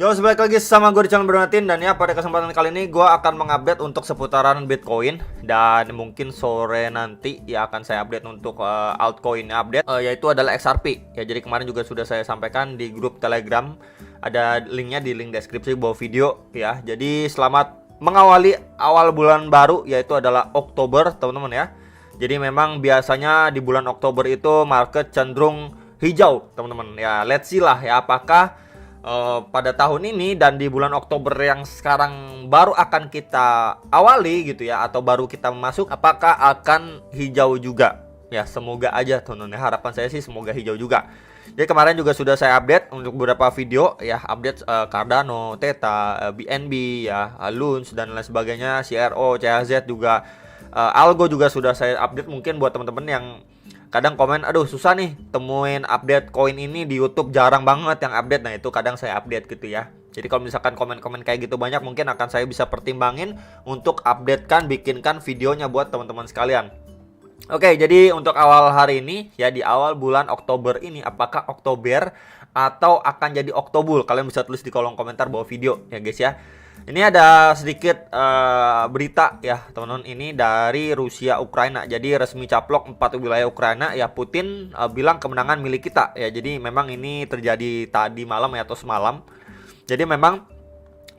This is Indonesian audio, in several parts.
Yo, balik lagi sama gue di channel Bernatin. Dan ya, pada kesempatan kali ini gue akan mengupdate untuk seputaran Bitcoin. Dan mungkin sore nanti ya akan saya update untuk altcoin update, yaitu adalah XRP. Ya, jadi kemarin juga sudah saya sampaikan di grup Telegram. Ada linknya di link deskripsi bawah video ya. Jadi selamat mengawali awal bulan baru, yaitu adalah Oktober, teman-teman ya. Jadi memang biasanya di bulan Oktober itu market cenderung hijau, teman-teman ya. Let's see lah ya, apakah pada tahun ini dan di bulan Oktober yang sekarang baru akan kita awali gitu ya, atau baru kita masuk, apakah akan hijau juga ya. Semoga aja teman-teman, harapan saya sih semoga hijau juga. Jadi kemarin juga sudah saya update untuk beberapa video ya, update Cardano, Theta, BNB ya, Luns dan lain sebagainya, CRO, CHZ juga, Algo juga sudah saya update. Mungkin buat teman-teman yang kadang komen, aduh susah nih temuin update koin ini di YouTube, jarang banget yang update. Nah itu kadang saya update gitu ya. Jadi kalau misalkan komen-komen kayak gitu banyak, mungkin akan saya bisa pertimbangin untuk updatekan, bikinkan videonya buat teman-teman sekalian. Oke, jadi untuk awal hari ini ya, di awal bulan Oktober ini, apakah Oktober atau akan jadi Oktobul? Kalian bisa tulis di kolom komentar bawah video ya guys ya. Ini ada sedikit berita ya teman-teman, ini dari Rusia Ukraina. Jadi resmi caplok 4 wilayah Ukraina ya, Putin bilang kemenangan milik kita ya. Jadi memang ini terjadi tadi malam ya, atau semalam. Jadi memang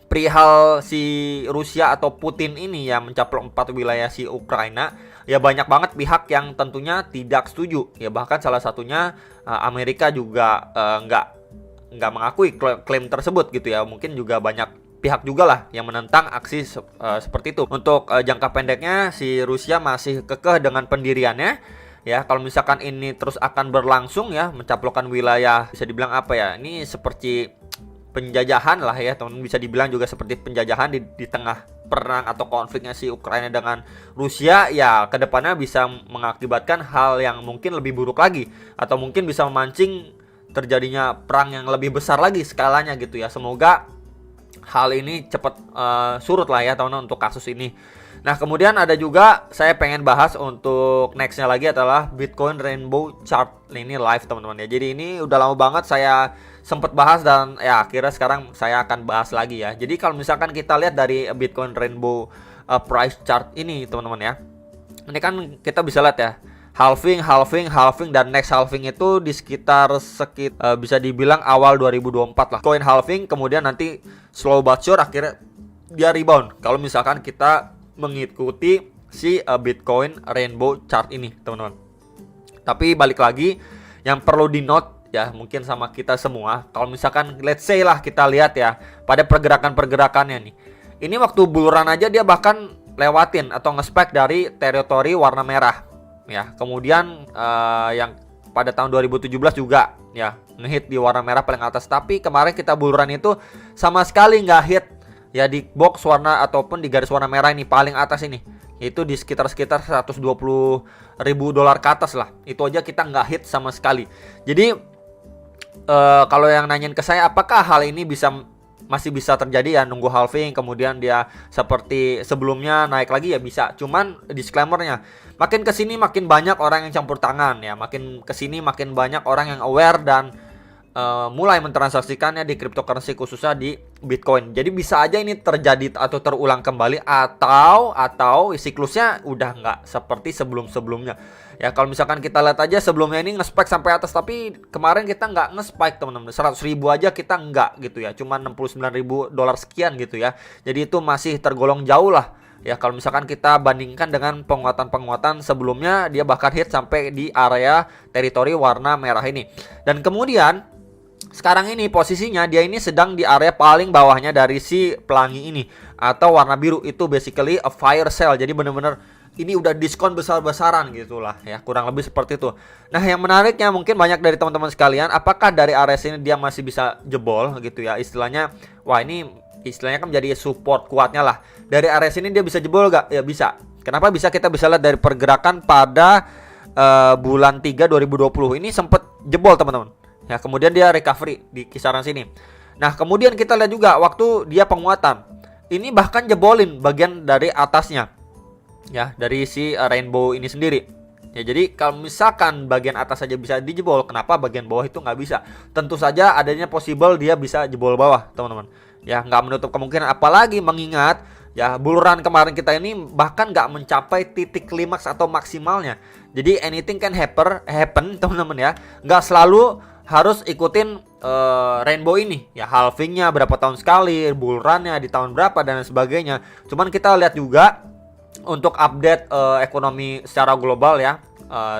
perihal si Rusia atau Putin ini ya mencaplok 4 wilayah si Ukraina ya, banyak banget pihak yang tentunya tidak setuju ya. Bahkan salah satunya Amerika juga nggak mengakui klaim tersebut gitu ya. Mungkin juga banyak pihak juga lah yang menentang aksi seperti itu. Untuk jangka pendeknya si Rusia masih kekeh dengan pendiriannya ya. Kalau misalkan ini terus akan berlangsung ya, mencaplokkan wilayah, bisa dibilang apa ya, ini seperti penjajahan lah ya teman, bisa dibilang juga seperti penjajahan di tengah perang atau konfliknya si Ukraina dengan Rusia ya. Kedepannya bisa mengakibatkan hal yang mungkin lebih buruk lagi, atau mungkin bisa memancing terjadinya perang yang lebih besar lagi skalanya gitu ya. Semoga hal ini cepat surut lah ya teman-teman untuk kasus ini. Nah kemudian ada juga saya pengen bahas untuk nextnya lagi adalah Bitcoin Rainbow Chart. Ini live teman-teman ya. Jadi ini udah lama banget saya sempat bahas, dan ya akhirnya sekarang saya akan bahas lagi ya. Jadi kalau misalkan kita lihat dari Bitcoin Rainbow Price Chart ini teman-teman ya, ini kan kita bisa lihat ya, halving, dan next halving itu di sekitar bisa dibilang awal 2024 lah. Coin halving, kemudian nanti slow but sure akhirnya dia rebound kalau misalkan kita mengikuti si Bitcoin Rainbow Chart ini teman-teman. Tapi balik lagi, yang perlu di note ya mungkin sama kita semua, kalau misalkan let's say lah kita lihat ya pada pergerakannya nih, ini waktu bulan aja dia bahkan lewatin atau nge-spike dari teritori warna merah ya. Kemudian yang pada tahun 2017 juga ya ngehit di warna merah paling atas. Tapi kemarin kita bulan itu sama sekali nggak hit ya di box warna ataupun di garis warna merah ini paling atas ini. Itu di sekitar $120.000 ke atas lah. Itu aja kita nggak hit sama sekali. Jadi kalau yang nanyain ke saya apakah hal ini masih bisa terjadi ya, nunggu halving kemudian dia seperti sebelumnya naik lagi ya, bisa. Cuman disclaimernya, makin kesini makin banyak orang yang campur tangan ya, makin kesini makin banyak orang yang aware dan mulai mentransaksikannya di cryptocurrency, khususnya di Bitcoin. Jadi bisa aja ini terjadi atau terulang kembali, atau siklusnya udah nggak seperti sebelumnya ya. Kalau misalkan kita lihat aja sebelumnya ini nge-spike sampai atas, tapi kemarin kita nggak nge-spike teman-teman, 100.000 aja kita nggak gitu ya, cuma $69.000 sekian gitu ya. Jadi itu masih tergolong jauh lah ya. Kalau misalkan kita bandingkan dengan penguatan sebelumnya, dia bahkan hit sampai di area teritori warna merah ini. Dan kemudian sekarang ini posisinya dia ini sedang di area paling bawahnya dari si pelangi ini, atau warna biru itu basically a fire sale. Jadi bener-bener ini udah diskon besar-besaran gitulah ya, kurang lebih seperti itu. Nah yang menariknya, mungkin banyak dari teman-teman sekalian, apakah dari area sini dia masih bisa jebol gitu ya istilahnya. Wah ini istilahnya kan menjadi support kuatnya lah. Dari area sini dia bisa jebol gak? Ya bisa. Kenapa bisa? Kita bisa lihat dari pergerakan pada bulan 3 2020 ini sempat jebol teman-teman ya. Kemudian dia recovery di kisaran sini. Nah kemudian kita lihat juga waktu dia penguatan, ini bahkan jebolin bagian dari atasnya ya, dari si rainbow ini sendiri. Ya, jadi kalau misalkan bagian atas saja bisa dijebol, kenapa bagian bawah itu nggak bisa? Tentu saja adanya possible dia bisa jebol bawah, teman-teman. Ya, nggak menutup kemungkinan, apalagi mengingat ya bull run kemarin kita ini bahkan nggak mencapai titik klimaks atau maksimalnya. Jadi anything can happen, teman-teman ya. Nggak selalu harus ikutin rainbow ini. Ya, halvingnya berapa tahun sekali, bull runnya di tahun berapa dan sebagainya. Cuman kita lihat juga untuk update ekonomi secara global ya,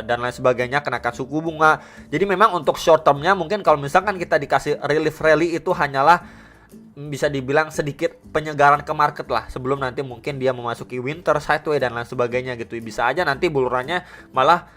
dan lain sebagainya, kenaikan suku bunga. Jadi memang untuk short termnya mungkin kalau misalkan kita dikasih relief rally itu hanyalah bisa dibilang sedikit penyegaran ke market lah, sebelum nanti mungkin dia memasuki winter sideway dan lain sebagainya gitu. Bisa aja nanti bulurannya malah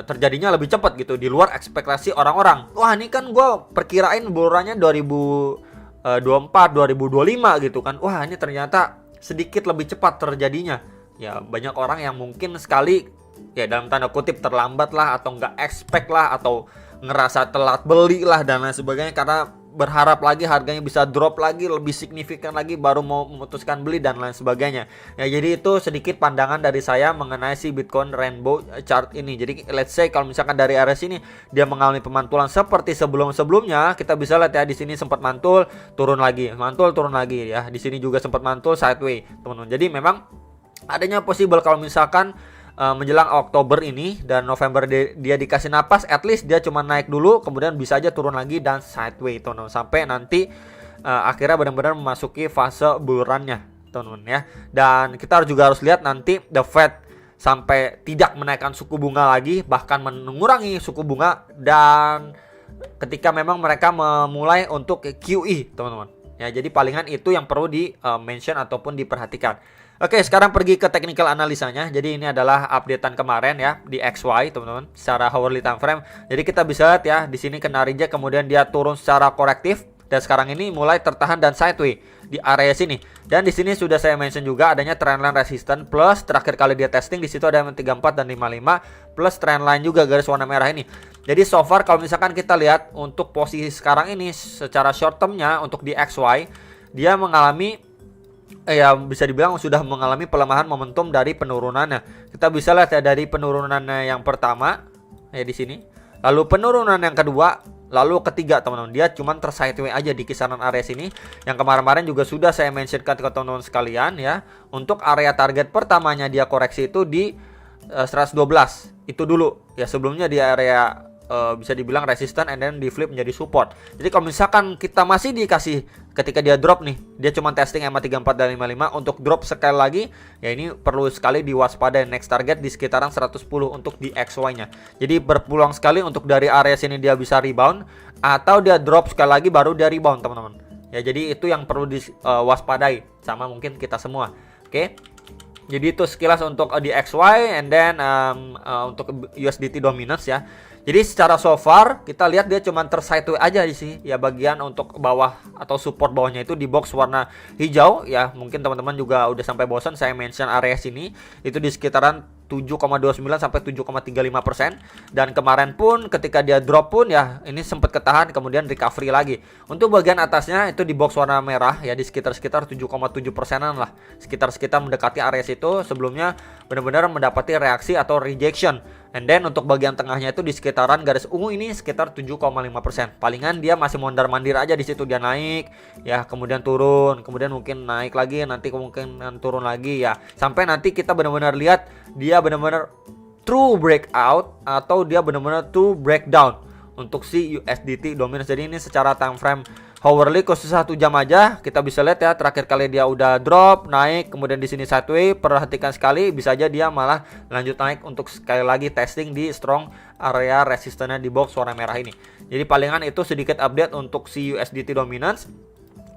terjadinya lebih cepat gitu, di luar ekspektasi orang-orang. Wah, ini kan gue perkirain bulurannya 2024 2025 gitu kan. Wah, ini ternyata sedikit lebih cepat terjadinya. Ya, banyak orang yang mungkin sekali ya dalam tanda kutip terlambat lah, atau nggak expect lah, atau ngerasa telat beli lah dan lain sebagainya, karena berharap lagi harganya bisa drop lagi lebih signifikan lagi baru mau memutuskan beli dan lain sebagainya. Ya, jadi itu sedikit pandangan dari saya mengenai si Bitcoin Rainbow chart ini. Jadi let's say kalau misalkan dari area sini dia mengalami pemantulan seperti sebelum-sebelumnya, kita bisa lihat ya di sini sempat mantul, turun lagi, mantul, turun lagi ya. Di sini juga sempat mantul sideway, teman-teman. Jadi memang adanya possible kalau misalkan menjelang Oktober ini dan November dia dikasih napas, at least dia cuma naik dulu, kemudian bisa aja turun lagi dan sideway, teman-teman, sampai nanti akhirnya benar-benar memasuki fase bull run-nya, teman-teman ya. Dan kita juga harus lihat nanti the Fed sampai tidak menaikkan suku bunga lagi, bahkan mengurangi suku bunga, dan ketika memang mereka memulai untuk QE, teman-teman ya. Jadi palingan itu yang perlu di mention ataupun diperhatikan. Oke, sekarang pergi ke technical analisanya. Jadi ini adalah updatean kemarin ya di XY, teman-teman, secara hourly time frame. Jadi kita bisa lihat ya di sini kena reject, kemudian dia turun secara korektif, dan sekarang ini mulai tertahan dan sideway di area sini. Dan di sini sudah saya mention juga adanya trendline resistance, plus terakhir kali dia testing di situ ada 34 dan 55, plus trendline juga garis warna merah ini. Jadi so far kalau misalkan kita lihat untuk posisi sekarang ini secara short termnya untuk di XY, dia mengalami ya bisa dibilang sudah mengalami pelemahan momentum dari penurunannya. Kita bisa lihat ya dari penurunannya yang pertama ya di sini, lalu penurunan yang kedua, lalu ketiga, teman-teman. Dia cuma tersideway aja di kisaran area sini. Yang kemarin-kemarin juga sudah saya mentionkan ke teman-teman sekalian ya. Untuk area target pertamanya dia koreksi itu di 112. Itu dulu ya, sebelumnya di area bisa dibilang resisten and then di flip menjadi support. Jadi kalau misalkan kita masih dikasih ketika dia drop nih, dia cuma testing EMA 34 dan 55 untuk drop sekali lagi, ya ini perlu sekali diwaspadai. Next target di sekitaran 110 untuk di XY-nya. Jadi berpeluang sekali untuk dari area sini dia bisa rebound, atau dia drop sekali lagi baru dia rebound, teman-teman. Ya, jadi itu yang perlu diwaspadai sama mungkin kita semua. Oke. Jadi itu sekilas untuk di XY, and then untuk USDT dominance ya. Jadi secara so far kita lihat dia cuma tersideway aja di sini ya, bagian untuk bawah atau support bawahnya itu di box warna hijau ya. Mungkin teman-teman juga udah sampai bosan saya mention area sini itu di sekitaran 7,29 sampai 7,35%. Dan kemarin pun ketika dia drop pun ya ini sempat ketahan, kemudian recovery lagi. Untuk bagian atasnya itu di box warna merah ya, di sekitar 7,7%-an lah. Sekitar mendekati area situ, sebelumnya benar-benar mendapati reaksi atau rejection. And then untuk bagian tengahnya itu di sekitaran garis ungu ini sekitar 7,5%. Palingan dia masih mondar-mandir aja di situ, dia naik ya, kemudian turun, kemudian mungkin naik lagi, nanti kemungkinan turun lagi ya. Sampai nanti kita benar-benar lihat dia benar-benar true breakout atau dia benar-benar true breakdown untuk si USDT dominance. Jadi ini secara time frame hourly khusus 1 jam aja kita bisa lihat ya, terakhir kali dia udah drop, naik, kemudian di sini sideway. Perhatikan sekali, bisa aja dia malah lanjut naik untuk sekali lagi testing di strong area resistannya di box warna merah ini. Jadi palingan itu sedikit update untuk si USDT dominance.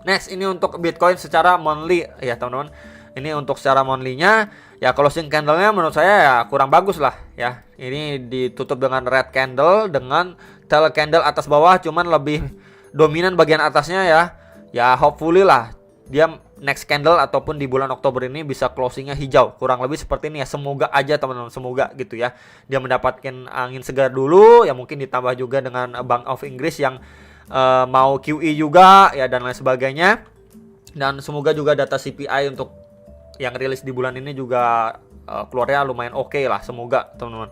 Next, ini untuk Bitcoin secara monthly ya, teman-teman. Ini untuk secara monthly-nya ya, closing candle-nya menurut saya ya kurang bagus lah ya. Ini ditutup dengan red candle dengan tail candle atas bawah, cuman lebih dominan bagian atasnya ya. Ya hopefully lah dia next candle ataupun di bulan Oktober ini bisa closingnya hijau, kurang lebih seperti ini ya. Semoga aja teman-teman, semoga gitu ya, dia mendapatkan angin segar dulu ya, mungkin ditambah juga dengan Bank of Inggris yang mau QE juga ya dan lain sebagainya. Dan semoga juga data CPI untuk yang rilis di bulan ini juga keluarnya lumayan oke lah, semoga teman-teman.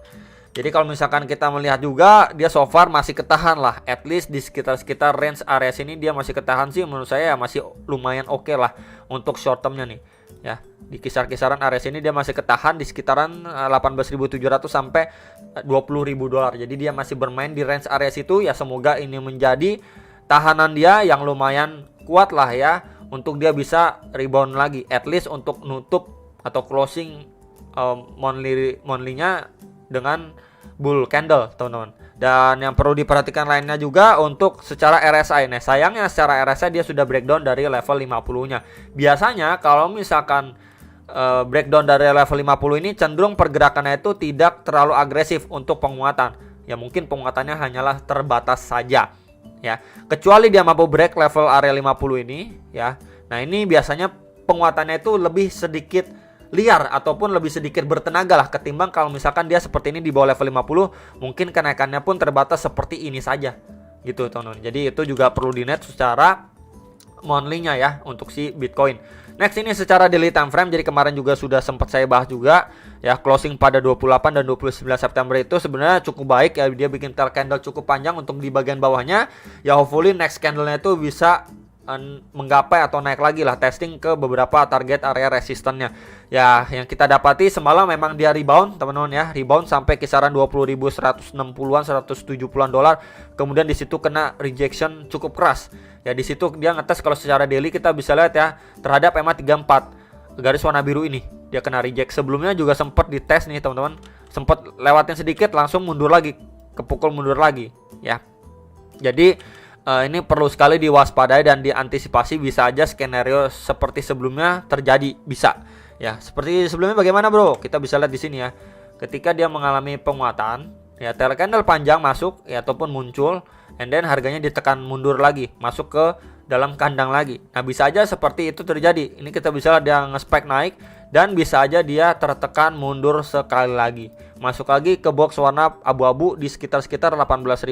Jadi kalau misalkan kita melihat juga dia so far masih ketahan lah, at least di sekitar range area sini dia masih ketahan sih, menurut saya ya masih lumayan oke lah untuk short termnya nih ya. Di kisaran area sini dia masih ketahan di sekitaran 18.700 sampai 20.000 dolar. Jadi dia masih bermain di range area situ ya, semoga ini menjadi tahanan dia yang lumayan kuat lah ya, untuk dia bisa rebound lagi, at least untuk nutup atau closing monthly-nya dengan bull candle teman-teman. Dan yang perlu diperhatikan lainnya juga untuk secara RSI. Nah sayangnya secara RSI dia sudah breakdown dari level 50-nya. Biasanya kalau misalkan breakdown dari level 50 ini cenderung pergerakannya itu tidak terlalu agresif untuk penguatan. Ya mungkin penguatannya hanyalah terbatas saja ya. Kecuali dia mampu break level area 50 ini ya. Nah ini biasanya penguatannya itu lebih sedikit liar ataupun lebih sedikit bertenaga lah ketimbang kalau misalkan dia seperti ini di bawah level 50, mungkin kenaikannya pun terbatas seperti ini saja gitu teman-teman. Jadi itu juga perlu di-net secara monthly-nya ya untuk si Bitcoin. Next ini secara daily time frame, jadi kemarin juga sudah sempat saya bahas juga ya, closing pada 28 dan 29 September itu sebenarnya cukup baik ya, dia bikin tail candle cukup panjang untuk di bagian bawahnya ya. Hopefully next candle-nya itu bisa menggapai atau naik lagi lah, testing ke beberapa target area resistannya ya. Yang kita dapati semalam memang dia rebound teman-teman ya, rebound sampai kisaran 20.160-an 170-an dolar, kemudian di situ kena rejection cukup keras ya. Di situ dia ngetes, kalau secara daily kita bisa lihat ya, terhadap EMA 34 garis warna biru ini dia kena reject. Sebelumnya juga sempat dites nih teman-teman, sempat lewatin sedikit langsung mundur lagi, kepukul mundur lagi ya. Jadi ini perlu sekali diwaspadai dan diantisipasi, bisa aja skenario seperti sebelumnya terjadi, bisa ya. Seperti sebelumnya bagaimana bro? Kita bisa lihat di sini ya. Ketika dia mengalami penguatan ya, tail candle panjang masuk ya ataupun muncul, and then harganya ditekan mundur lagi, masuk ke dalam kandang lagi. Nah bisa aja seperti itu terjadi. Ini kita bisa lihat dia nge-spike naik, dan bisa aja dia tertekan mundur sekali lagi, masuk lagi ke box warna abu-abu di sekitar 18.500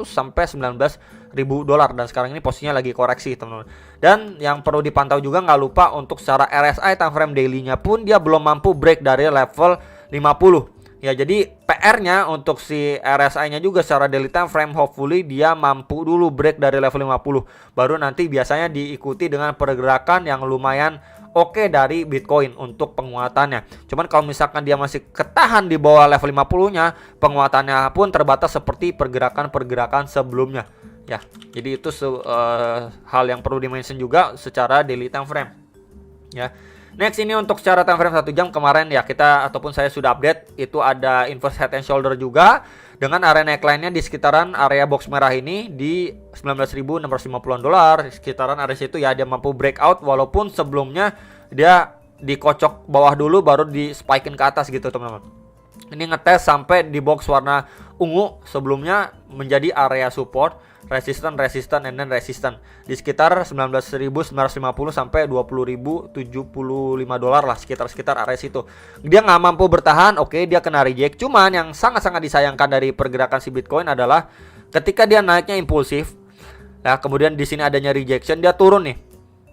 sampai 19.000 dolar. Dan sekarang ini posisinya lagi koreksi teman-teman. Dan yang perlu dipantau juga, nggak lupa untuk secara RSI time frame daily-nya pun dia belum mampu break dari level 50 ya. Jadi PR-nya untuk si RSI-nya juga secara daily time frame, hopefully dia mampu dulu break dari level 50, baru nanti biasanya diikuti dengan pergerakan yang lumayan oke dari Bitcoin untuk penguatannya. Cuman kalau misalkan dia masih ketahan di bawah level 50-nya, penguatannya pun terbatas seperti pergerakan-pergerakan sebelumnya ya. Jadi itu hal yang perlu di-mention juga secara daily time frame ya. Next ini untuk secara time frame 1 jam, kemarin ya kita ataupun saya sudah update, itu ada inverse head and shoulder juga dengan area neckline-nya di sekitaran area box merah ini di 19.650-an dolar. Sekitaran area situ ya dia mampu breakout, walaupun sebelumnya dia dikocok bawah dulu baru di spikein ke atas gitu teman-teman. Ini ngetes sampai di box warna ungu, sebelumnya menjadi area support, resisten, and then resisten di sekitar 19.950 sampai 20.075 dolar lah, sekitar area situ. Dia nggak mampu bertahan, oke, dia kena reject. Cuman yang sangat-sangat disayangkan dari pergerakan si Bitcoin adalah ketika dia naiknya impulsif ya, kemudian di sini adanya rejection, dia turun nih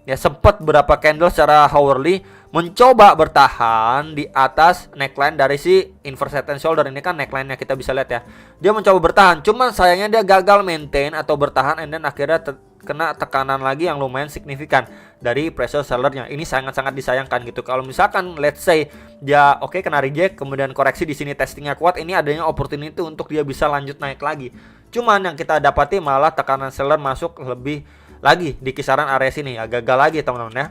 ya. Sempat berapa candle secara hourly mencoba bertahan di atas neckline dari si inverse head and shoulder. Ini kan neckline-nya kita bisa lihat ya. Dia mencoba bertahan, cuman sayangnya dia gagal maintain atau bertahan, and then akhirnya kena tekanan lagi yang lumayan signifikan dari pressure sellernya. Ini sangat-sangat disayangkan gitu. Kalau misalkan let's say dia oke kena reject, kemudian koreksi di sini testingnya kuat, ini adanya opportunity untuk dia bisa lanjut naik lagi. Cuman yang kita dapati malah tekanan seller masuk lebih lagi di kisaran area sini ya, gagal lagi teman-teman ya.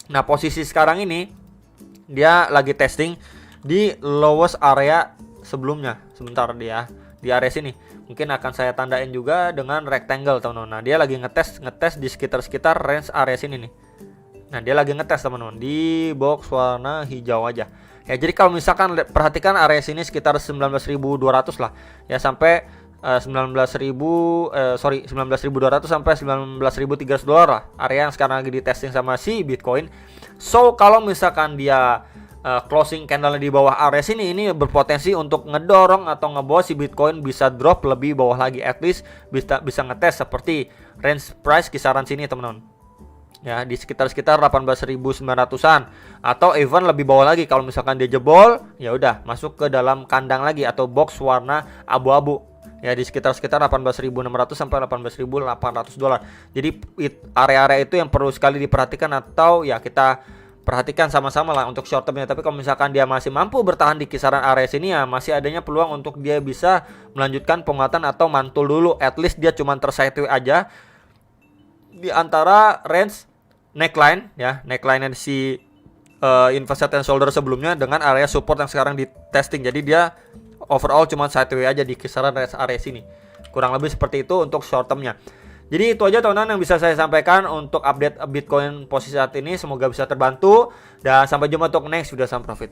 Nah posisi sekarang ini dia lagi testing di lowest area sebelumnya. Sebentar dia di area sini, mungkin akan saya tandain juga dengan rectangle teman-teman. Nah dia lagi ngetes di sekitar range area sini nih. Nah dia lagi ngetes teman-teman di box warna hijau aja ya. Jadi kalau misalkan perhatikan area sini sekitar 19.200 lah ya, sampai 19.200 sampai 19.300 dolar lah area yang sekarang lagi di testing sama si Bitcoin. So kalau misalkan dia closing candle di bawah area sini, ini berpotensi untuk ngedorong atau ngebawa si Bitcoin bisa drop lebih bawah lagi, at least bisa ngetes seperti range price kisaran sini teman-teman ya di sekitar 18.900-an, atau even lebih bawah lagi kalau misalkan dia jebol, ya udah masuk ke dalam kandang lagi atau box warna abu-abu. Ya di sekitar 18.600 sampai 18.800 dolar. Jadi area-area itu yang perlu sekali diperhatikan atau ya kita perhatikan sama-sama lah untuk short termnya. Tapi kalau misalkan dia masih mampu bertahan di kisaran area sini, ya masih adanya peluang untuk dia bisa melanjutkan penguatan atau mantul dulu. At least dia cuma tersideways aja di antara range neckline ya, neckline si inverted and shoulder sebelumnya dengan area support yang sekarang di testing. Jadi dia overall cuma sideways aja di kisaran range area sini. Kurang lebih seperti itu untuk short termnya. Jadi itu aja teman-teman yang bisa saya sampaikan untuk update Bitcoin posisi saat ini. Semoga bisa terbantu dan sampai jumpa untuk next video Sam Profit.